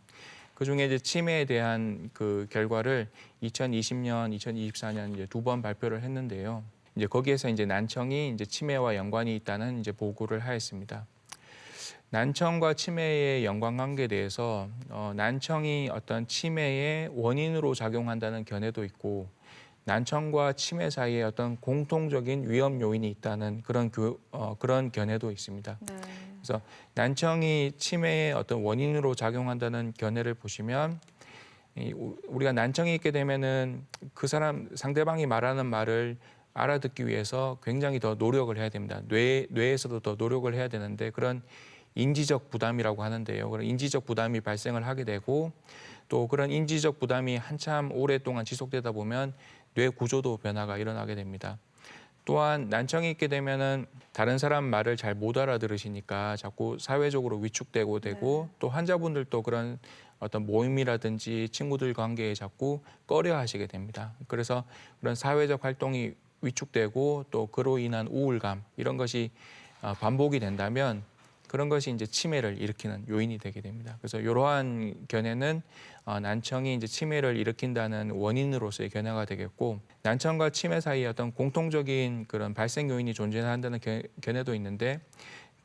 그중에 이제 치매에 대한 그 결과를 2020년, 2024년 이제 2번 발표를 했는데요. 이제 거기에서 이제 난청이 이제 치매와 연관이 있다는 이제 보고를 하였습니다. 난청과 치매의 연관관계에 대해서 난청이 어떤 치매의 원인으로 작용한다는 견해도 있고 난청과 치매 사이에 어떤 공통적인 위험 요인이 있다는 그런 견해도 있습니다. 네. 그래서 난청이 치매의 어떤 원인으로 작용한다는 견해를 보시면 우리가 난청이 있게 되면은 그 상대방이 말하는 말을 알아듣기 위해서 굉장히 더 노력을 해야 됩니다. 뇌에서도 더 노력을 해야 되는데 그런 인지적 부담이라고 하는데요. 그런 인지적 부담이 발생을 하게 되고 또 그런 인지적 부담이 한참 오랫동안 지속되다 보면 뇌 구조도 변화가 일어나게 됩니다. 또한 난청이 있게 되면은 다른 사람 말을 잘 못 알아들으시니까 자꾸 사회적으로 위축되고 되고 또 환자분들도 그런 어떤 모임이라든지 친구들 관계에 자꾸 꺼려 하시게 됩니다. 그래서 그런 사회적 활동이 위축되고 또 그로 인한 우울감 이런 것이 반복이 된다면 그런 것이 이제 치매를 일으키는 요인이 되게 됩니다. 그래서 이러한 견해는 난청이 이제 치매를 일으킨다는 원인으로서의 견해가 되겠고 난청과 치매 사이에 어떤 공통적인 그런 발생 요인이 존재한다는 견해도 있는데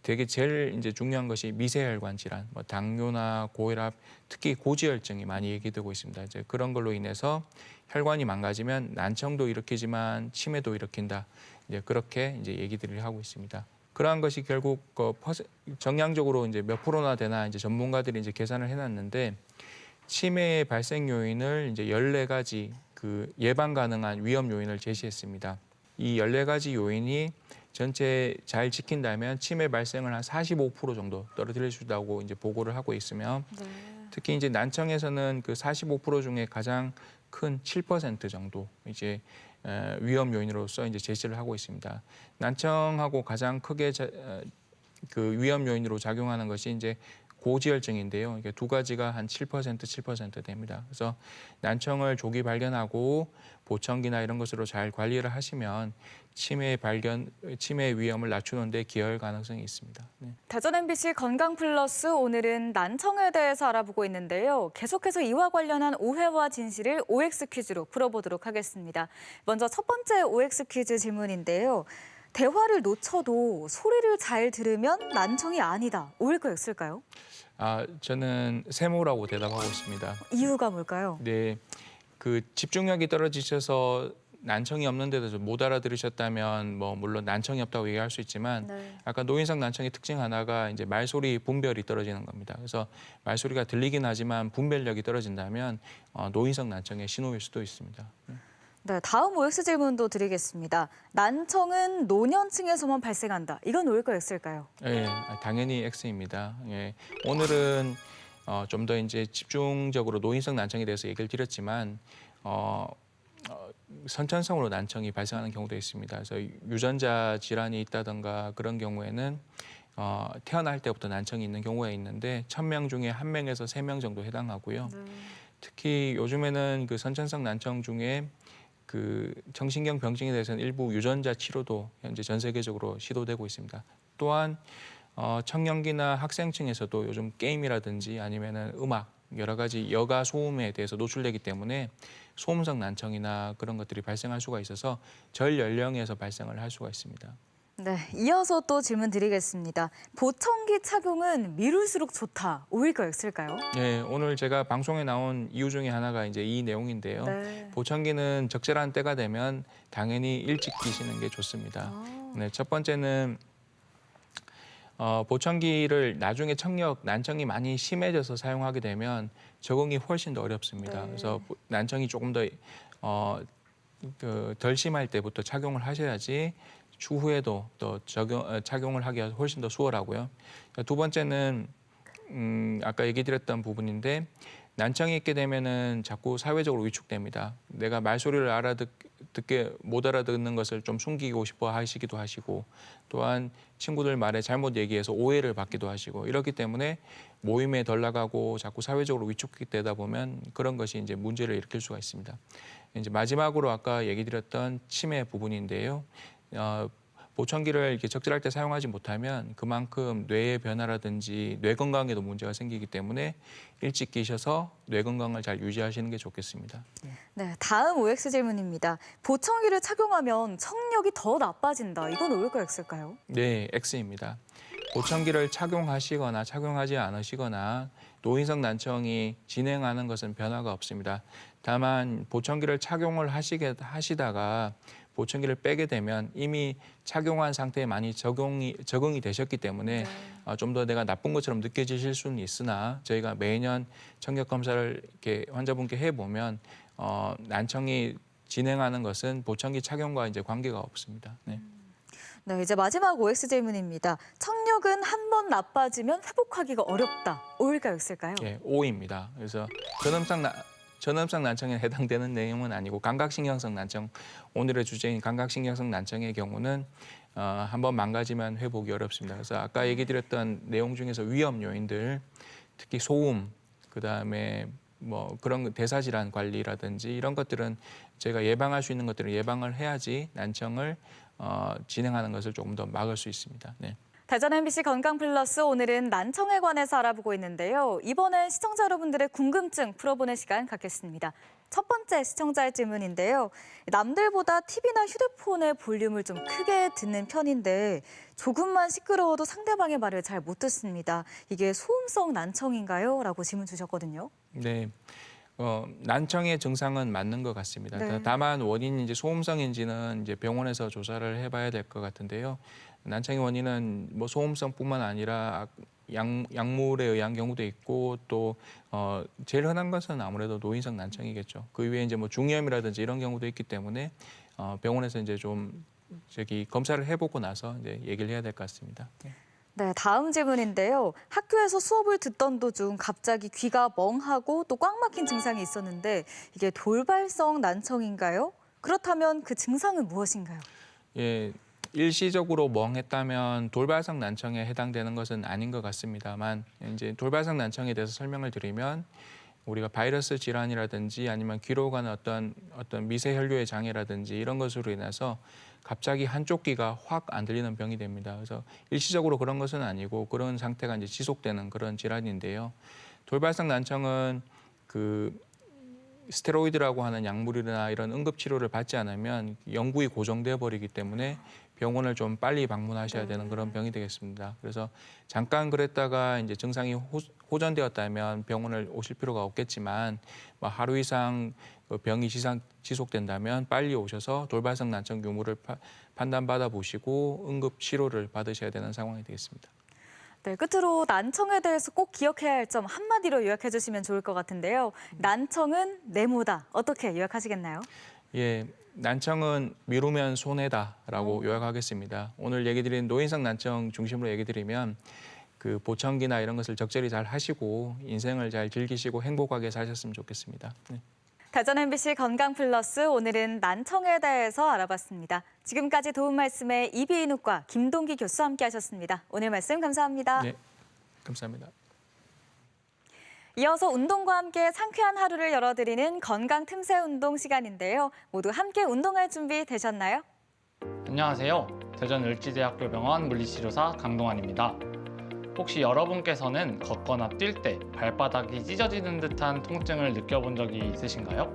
되게 제일 이제 중요한 것이 미세혈관 질환, 뭐 당뇨나 고혈압, 특히 고지혈증이 많이 얘기되고 있습니다. 이제 그런 걸로 인해서 혈관이 망가지면 난청도 일으키지만 치매도 일으킨다. 이제 그렇게 이제 얘기들을 하고 있습니다. 그러한 것이 결국 정량적으로 이제 몇 프로나 되나 이제 전문가들이 이제 계산을 해놨는데 치매의 발생 요인을 이제 14가지 그 예방 가능한 위험 요인을 제시했습니다. 이 14가지 요인이 전체 잘 지킨다면 치매 발생을 한 45% 정도 떨어뜨릴 수 있다고 이제 보고를 하고 있으며 특히 이제 난청에서는 그 45% 중에 가장 큰 7% 정도 이제 위험 요인으로서 이제 제시를 하고 있습니다. 난청하고 가장 크게 그 위험 요인으로 작용하는 것이 이제 고지혈증인데요. 이게 두 가지가 한 7% 됩니다. 그래서 난청을 조기 발견하고 보청기나 이런 것으로 잘 관리를 하시면 치매 위험을 낮추는 데 기여할 가능성이 있습니다. 네. 대전 MBC 건강 플러스 오늘은 난청에 대해서 알아보고 있는데요. 계속해서 이와 관련한 오해와 진실을 OX 퀴즈로 풀어보도록 하겠습니다. 먼저 첫 번째 OX 퀴즈 질문인데요. 대화를 놓쳐도 소리를 잘 들으면 난청이 아니다. O일까요, X일까요? 저는 세모라고 대답하고 있습니다. 이유가 뭘까요? 네, 그 집중력이 떨어지셔서 난청이 없는데도 못 알아들으셨다면 뭐 물론 난청이 없다고 얘기할 수 있지만 아까 노인성 난청의 특징 하나가 이제 말소리 분별이 떨어지는 겁니다. 그래서 말소리가 들리긴 하지만 분별력이 떨어진다면 노인성 난청의 신호일 수도 있습니다. 네, 다음 OX 질문도 드리겠습니다. 난청은 노년층에서만 발생한다. 이건 O일까요, X일까요? 네, 당연히 X입니다. 예, 오늘은 좀 더 이제 집중적으로 노인성 난청에 대해서 얘기를 드렸지만 선천성으로 난청이 발생하는 경우도 있습니다. 그래서 유전자 질환이 있다든가 그런 경우에는 태어날 때부터 난청이 있는 경우가 있는데 1000명 중에 1명에서 3명 정도 해당하고요. 특히 요즘에는 그 선천성 난청 중에 그 정신경 병증에 대해서는 일부 유전자 치료도 현재 전 세계적으로 시도되고 있습니다. 또한 청년기나 학생층에서도 요즘 게임이라든지 아니면은 음악 여러 가지 여가 소음에 대해서 노출되기 때문에 소음성 난청이나 그런 것들이 발생할 수가 있어서 전 연령에서 발생을 할 수가 있습니다. 네, 이어서 또 질문 드리겠습니다. 보청기 착용은 미룰수록 좋다. O일까요, X일까요? 네, 오늘 제가 방송에 나온 이유 중에 하나가 이제 이 내용인데요. 보청기는 적절한 때가 되면 당연히 일찍 끼시는 게 좋습니다. 네, 첫 번째는 보청기를 나중에 난청이 많이 심해져서 사용하게 되면 적응이 훨씬 더 어렵습니다. 그래서 난청이 조금 더 덜 심할 때부터 착용을 하셔야지 추후에도 또 착용을 하기가 훨씬 더 수월하고요. 두 번째는 아까 얘기 드렸던 부분인데 난청이 있게 되면은 자꾸 사회적으로 위축됩니다. 내가 말소리를 못 알아듣는 것을 좀 숨기고 싶어 하시기도 하시고, 또한 친구들 말에 잘못 얘기해서 오해를 받기도 하시고, 이렇기 때문에 모임에 덜 나가고 자꾸 사회적으로 위축되다 보면 그런 것이 이제 문제를 일으킬 수가 있습니다. 이제 마지막으로 아까 얘기 드렸던 치매 부분인데요. 보청기를 이렇게 적절할 때 사용하지 못하면 그만큼 뇌의 변화라든지 뇌 건강에도 문제가 생기기 때문에 일찍 끼셔서 뇌 건강을 잘 유지하시는 게 좋겠습니다. 네, 다음 OX 질문입니다. 보청기를 착용하면 청력이 더 나빠진다. 이건 O일까요, X일까요? 네, X입니다. 보청기를 착용하시거나 착용하지 않으시거나 노인성 난청이 진행하는 것은 변화가 없습니다. 다만 보청기를 착용을 하시다가 보청기를 빼게 되면 이미 착용한 상태에 많이 적응이 되셨기 때문에 좀 더 내가 나쁜 것처럼 느껴지실 수는 있으나 저희가 매년 청력 검사를 이렇게 환자분께 해보면 난청이 진행하는 것은 보청기 착용과 이제 관계가 없습니다. 네. 네, 이제 마지막 OX 질문입니다. 청력은 한 번 나빠지면 회복하기가 어렵다. O일까요, X일까요? 예, O입니다. 그래서 전염성 난청에 해당되는 내용은 아니고 감각신경성 난청, 오늘의 주제인 감각신경성 난청의 경우는 한번 망가지면 회복이 어렵습니다. 그래서 아까 얘기 드렸던 내용 중에서 위험 요인들, 특히 소음, 그다음에 뭐 그런 대사질환 관리라든지 이런 것들은 저희가 예방할 수 있는 것들을 예방을 해야지 난청을 진행하는 것을 조금 더 막을 수 있습니다. 네. 대전 MBC 건강 플러스 오늘은 난청에 관해서 알아보고 있는데요. 이번엔 시청자 여러분들의 궁금증 풀어보는 시간 갖겠습니다. 첫 번째 시청자의 질문인데요. 남들보다 TV나 휴대폰의 볼륨을 좀 크게 듣는 편인데 조금만 시끄러워도 상대방의 말을 잘 못 듣습니다. 이게 소음성 난청인가요? 라고 질문 주셨거든요. 네. 난청의 증상은 맞는 것 같습니다. 네. 다만 원인이 이제 소음성인지는 이제 병원에서 조사를 해봐야 될 것 같은데요. 난청의 원인은 뭐 소음성뿐만 아니라 약물에 의한 경우도 있고 또 제일 흔한 것은 아무래도 노인성 난청이겠죠. 그 외에 이제 뭐 중이염이라든지 이런 경우도 있기 때문에 병원에서 이제 좀 검사를 해보고 나서 이제 얘기를 해야 될 것 같습니다. 네, 다음 질문인데요. 학교에서 수업을 듣던 도중 갑자기 귀가 멍하고 또 꽉 막힌 증상이 있었는데 이게 돌발성 난청인가요? 그렇다면 그 증상은 무엇인가요? 예, 일시적으로 멍했다면 돌발성 난청에 해당되는 것은 아닌 것 같습니다만 이제 돌발성 난청에 대해서 설명을 드리면 우리가 바이러스 질환이라든지 아니면 귀로 가는 어떤 미세 혈류의 장애라든지 이런 것으로 인해서 갑자기 한쪽 귀가 확 안 들리는 병이 됩니다. 그래서 일시적으로 그런 것은 아니고 그런 상태가 이제 지속되는 그런 질환인데요. 돌발성 난청은 그 스테로이드라고 하는 약물이나 이런 응급 치료를 받지 않으면 영구히 고정돼 버리기 때문에 병원을 좀 빨리 방문하셔야 되는 그런 병이 되겠습니다. 그래서 잠깐 그랬다가 이제 증상이 호전되었다면 병원을 오실 필요가 없겠지만 뭐 하루 이상 병이 지속된다면 빨리 오셔서 돌발성 난청 유무를 판단받아 보시고 응급 치료를 받으셔야 되는 상황이 되겠습니다. 네, 끝으로 난청에 대해서 꼭 기억해야 할 점 한마디로 요약해 주시면 좋을 것 같은데요. 난청은 네모다. 어떻게 요약하시겠나요? 예, 난청은 미루면 손해다라고 요약하겠습니다. 오늘 얘기 드린 노인성 난청 중심으로 얘기 드리면 그 보청기나 이런 것을 적절히 잘 하시고 인생을 잘 즐기시고 행복하게 사셨으면 좋겠습니다. 네. 대전 MBC 건강 플러스 오늘은 난청에 대해서 알아봤습니다. 지금까지 도움 말씀에 이비인후과 김동기 교수와 함께하셨습니다. 오늘 말씀 감사합니다. 네, 감사합니다. 이어서 운동과 함께 상쾌한 하루를 열어드리는 건강 틈새 운동 시간인데요. 모두 함께 운동할 준비 되셨나요? 안녕하세요. 대전 을지대학교병원 물리치료사 강동환입니다. 혹시 여러분께서는 걷거나 뛸 때 발바닥이 찢어지는 듯한 통증을 느껴본 적이 있으신가요?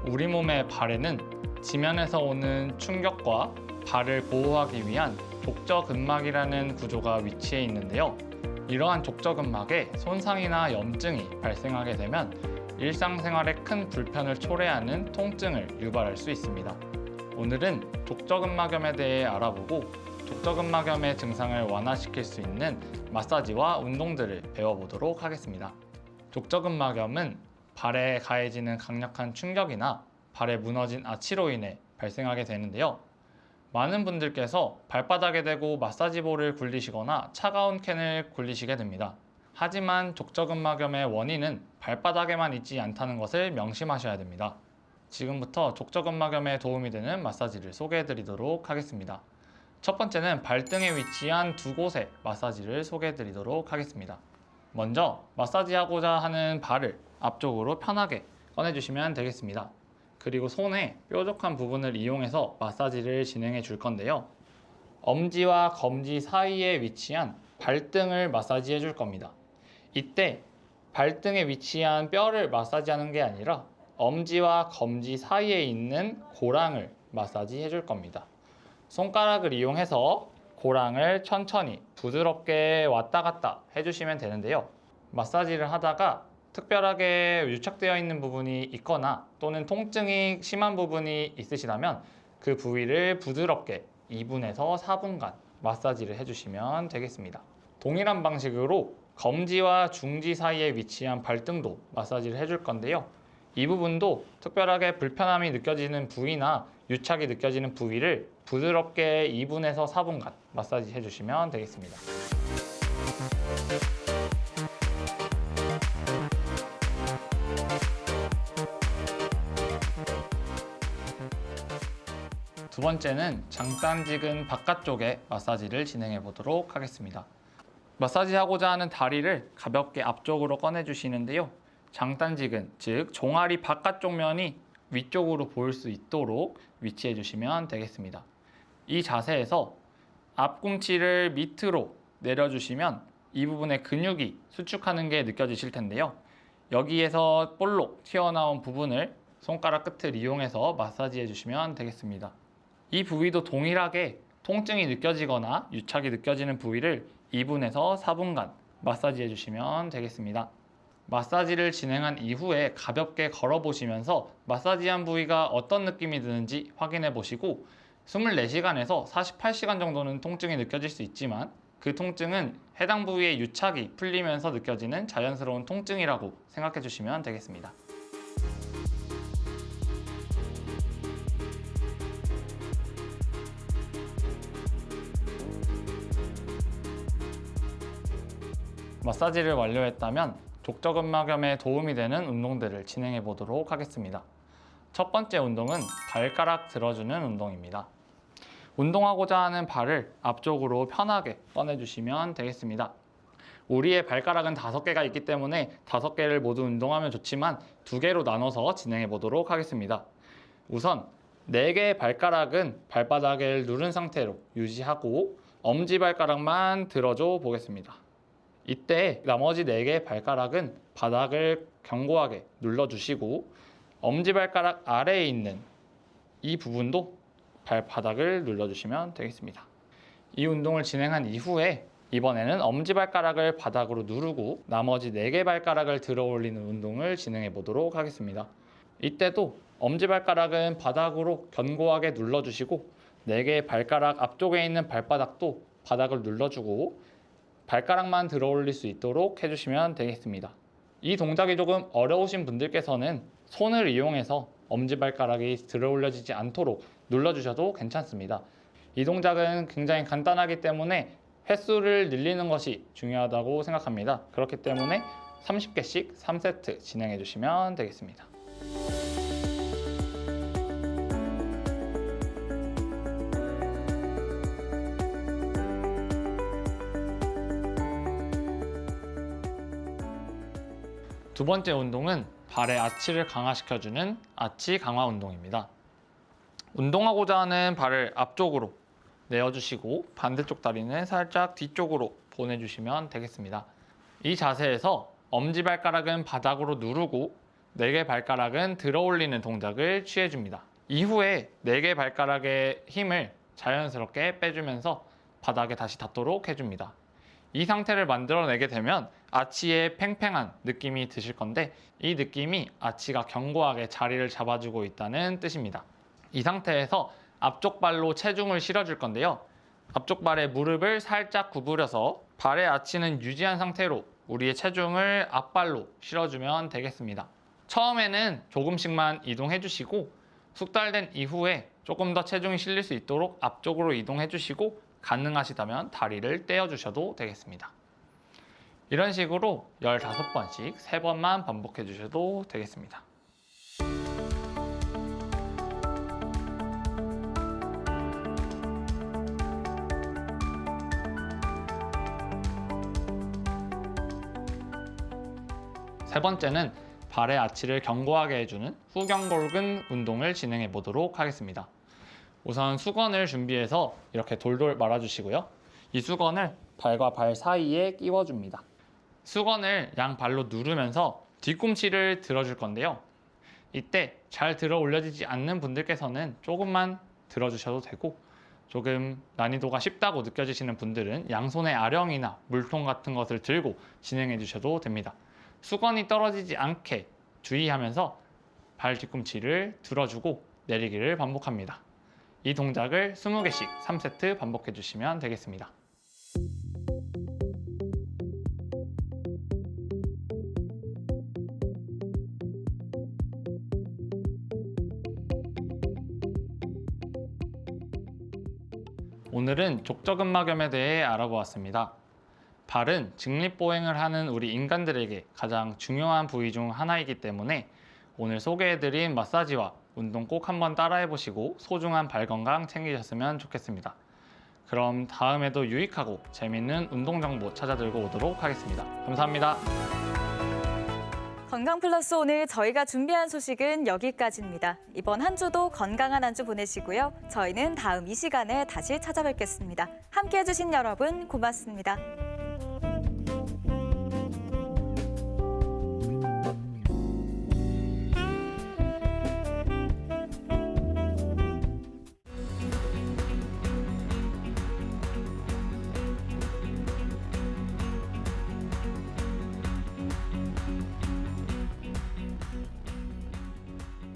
우리 몸의 발에는 지면에서 오는 충격과 발을 보호하기 위한 족저근막이라는 구조가 위치해 있는데요. 이러한 족저근막에 손상이나 염증이 발생하게 되면 일상생활에 큰 불편을 초래하는 통증을 유발할 수 있습니다. 오늘은 족저근막염에 대해 알아보고 족저근막염의 증상을 완화시킬 수 있는 마사지와 운동들을 배워보도록 하겠습니다. 족저근막염은 발에 가해지는 강력한 충격이나 발에 무너진 아치로 인해 발생하게 되는데요. 많은 분들께서 발바닥에 대고 마사지볼을 굴리시거나 차가운 캔을 굴리시게 됩니다. 하지만 족저근막염의 원인은 발바닥에만 있지 않다는 것을 명심하셔야 됩니다. 지금부터 족저근막염에 도움이 되는 마사지를 소개해 드리도록 하겠습니다. 첫 번째는 발등에 위치한 두 곳의 마사지를 소개해 드리도록 하겠습니다. 먼저 마사지하고자 하는 발을 앞쪽으로 편하게 꺼내주시면 되겠습니다. 그리고 손의 뾰족한 부분을 이용해서 마사지를 진행해 줄 건데요. 엄지와 검지 사이에 위치한 발등을 마사지해 줄 겁니다. 이때 발등에 위치한 뼈를 마사지하는 게 아니라 엄지와 검지 사이에 있는 고랑을 마사지해 줄 겁니다. 손가락을 이용해서 고랑을 천천히 부드럽게 왔다 갔다 해주시면 되는데요. 마사지를 하다가 특별하게 유착되어 있는 부분이 있거나 또는 통증이 심한 부분이 있으시다면 그 부위를 부드럽게 2분에서 4분간 마사지를 해주시면 되겠습니다. 동일한 방식으로 검지와 중지 사이에 위치한 발등도 마사지를 해줄 건데요. 이 부분도 특별하게 불편함이 느껴지는 부위나 유착이 느껴지는 부위를 부드럽게 2분에서 4분간 마사지 해주시면 되겠습니다. 두 번째는 장단지근 바깥쪽에 마사지를 진행해 보도록 하겠습니다. 마사지 하고자 하는 다리를 가볍게 앞쪽으로 꺼내 주시는데요. 장단지근, 즉 종아리 바깥쪽 면이 위쪽으로 보일 수 있도록 위치해 주시면 되겠습니다. 이 자세에서 앞꿈치를 밑으로 내려주시면 이 부분의 근육이 수축하는 게 느껴지실 텐데요. 여기에서 볼록 튀어나온 부분을 손가락 끝을 이용해서 마사지해 주시면 되겠습니다. 이 부위도 동일하게 통증이 느껴지거나 유착이 느껴지는 부위를 2분에서 4분간 마사지해 주시면 되겠습니다. 마사지를 진행한 이후에 가볍게 걸어 보시면서 마사지한 부위가 어떤 느낌이 드는지 확인해 보시고 24시간에서 48시간 정도는 통증이 느껴질 수 있지만 그 통증은 해당 부위의 유착이 풀리면서 느껴지는 자연스러운 통증이라고 생각해 주시면 되겠습니다. 마사지를 완료했다면 족저근막염에 도움이 되는 운동들을 진행해 보도록 하겠습니다. 첫 번째 운동은 발가락 들어주는 운동입니다. 운동하고자 하는 발을 앞쪽으로 편하게 꺼내주시면 되겠습니다. 우리의 발가락은 5개가 있기 때문에 5개를 모두 운동하면 좋지만 2개로 나눠서 진행해 보도록 하겠습니다. 우선 4개의 발가락은 발바닥을 누른 상태로 유지하고 엄지발가락만 들어줘 보겠습니다. 이때 나머지 4개의 발가락은 바닥을 견고하게 눌러주시고 엄지발가락 아래에 있는 이 부분도 발바닥을 눌러주시면 되겠습니다. 이 운동을 진행한 이후에 이번에는 엄지발가락을 바닥으로 누르고 나머지 4개 발가락을 들어 올리는 운동을 진행해 보도록 하겠습니다. 이때도 엄지발가락은 바닥으로 견고하게 눌러주시고 4개의 발가락 앞쪽에 있는 발바닥도 바닥을 눌러주고 발가락만 들어 올릴 수 있도록 해주시면 되겠습니다. 이 동작이 조금 어려우신 분들께서는 손을 이용해서 엄지발가락이 들어 올려지지 않도록 눌러주셔도 괜찮습니다. 이 동작은 굉장히 간단하기 때문에 횟수를 늘리는 것이 중요하다고 생각합니다. 그렇기 때문에 30개씩 3세트 진행해 주시면 되겠습니다. 두 번째 운동은 발의 아치를 강화시켜주는 아치 강화 운동입니다. 운동하고자 하는 발을 앞쪽으로 내어주시고 반대쪽 다리는 살짝 뒤쪽으로 보내주시면 되겠습니다. 이 자세에서 엄지발가락은 바닥으로 누르고 4개 발가락은 들어 올리는 동작을 취해줍니다. 이후에 4개 발가락의 힘을 자연스럽게 빼주면서 바닥에 다시 닿도록 해줍니다. 이 상태를 만들어내게 되면 아치의 팽팽한 느낌이 드실 건데 이 느낌이 아치가 견고하게 자리를 잡아주고 있다는 뜻입니다. 이 상태에서 앞쪽 발로 체중을 실어줄 건데요. 앞쪽 발의 무릎을 살짝 구부려서 발의 아치는 유지한 상태로 우리의 체중을 앞발로 실어주면 되겠습니다. 처음에는 조금씩만 이동해 주시고 숙달된 이후에 조금 더 체중이 실릴 수 있도록 앞쪽으로 이동해 주시고 가능하시다면 다리를 떼어 주셔도 되겠습니다. 이런 식으로 15번씩 3번만 반복해 주셔도 되겠습니다. 세 번째는 발의 아치를 견고하게 해주는 후경골근 운동을 진행해 보도록 하겠습니다. 우선 수건을 준비해서 이렇게 돌돌 말아주시고요. 이 수건을 발과 발 사이에 끼워줍니다. 수건을 양발로 누르면서 뒤꿈치를 들어줄 건데요. 이때 잘 들어 올려지지 않는 분들께서는 조금만 들어주셔도 되고, 조금 난이도가 쉽다고 느껴지시는 분들은 양손의 아령이나 물통 같은 것을 들고 진행해 주셔도 됩니다. 수건이 떨어지지 않게 주의하면서 발 뒤꿈치를 들어주고 내리기를 반복합니다. 이 동작을 20개씩 3세트 반복해 주시면 되겠습니다. 오늘은 족저근막염에 대해 알아보았습니다. 발은 직립보행을 하는 우리 인간들에게 가장 중요한 부위 중 하나이기 때문에 오늘 소개해드린 마사지와 운동 꼭 한번 따라해보시고 소중한 발 건강 챙기셨으면 좋겠습니다. 그럼 다음에도 유익하고 재밌는 운동 정보 찾아들고 오도록 하겠습니다. 감사합니다. 건강 플러스 오늘 저희가 준비한 소식은 여기까지입니다. 이번 한 주도 건강한 한 주 보내시고요. 저희는 다음 이 시간에 다시 찾아뵙겠습니다. 함께해 주신 여러분 고맙습니다.